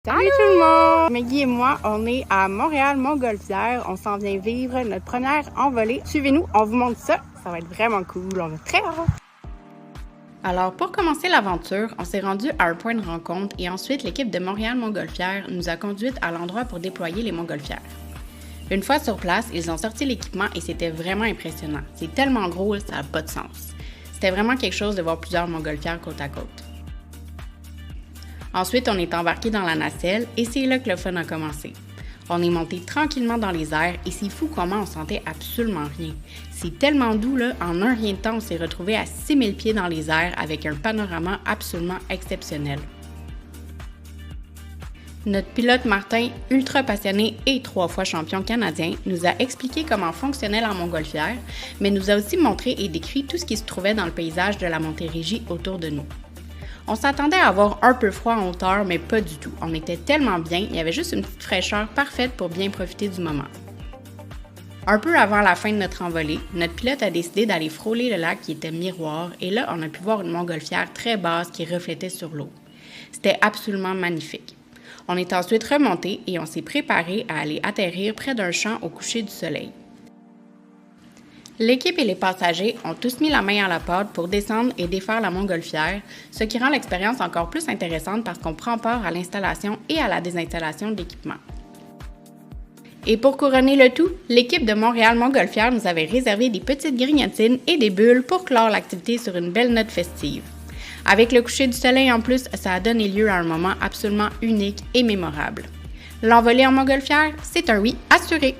Salut tout le monde! Maggie et moi, on est à Montréal-Montgolfière. On s'en vient vivre notre première envolée. Suivez-nous, on vous montre ça. Ça va être vraiment cool, on a très hâte. Alors, pour commencer l'aventure, on s'est rendu à un point de rencontre et ensuite l'équipe de Montréal-Montgolfière nous a conduites à l'endroit pour déployer les montgolfières. Une fois sur place, ils ont sorti l'équipement et c'était vraiment impressionnant. C'est tellement gros, ça n'a pas de sens. C'était vraiment quelque chose de voir plusieurs montgolfières côte à côte. Ensuite, on est embarqué dans la nacelle et c'est là que le fun a commencé. On est monté tranquillement dans les airs et c'est fou comment on sentait absolument rien. C'est tellement doux là, en un rien de temps, on s'est retrouvé à 6000 pieds dans les airs avec un panorama absolument exceptionnel. Notre pilote Martin, ultra passionné et 3 fois champion canadien, nous a expliqué comment fonctionnait la montgolfière, mais nous a aussi montré et décrit tout ce qui se trouvait dans le paysage de la Montérégie autour de nous. On s'attendait à avoir un peu froid en hauteur, mais pas du tout. On était tellement bien, il y avait juste une petite fraîcheur parfaite pour bien profiter du moment. Un peu avant la fin de notre envolée, notre pilote a décidé d'aller frôler le lac qui était miroir et là, on a pu voir une montgolfière très basse qui reflétait sur l'eau. C'était absolument magnifique. On est ensuite remonté et on s'est préparé à aller atterrir près d'un champ au coucher du soleil. L'équipe et les passagers ont tous mis la main à la pâte pour descendre et défaire la montgolfière, ce qui rend l'expérience encore plus intéressante parce qu'on prend part à l'installation et à la désinstallation d'équipements. Et pour couronner le tout, l'équipe de Montréal-Montgolfière nous avait réservé des petites grignotines et des bulles pour clore l'activité sur une belle note festive. Avec le coucher du soleil en plus, ça a donné lieu à un moment absolument unique et mémorable. L'envolée en montgolfière, c'est un oui assuré!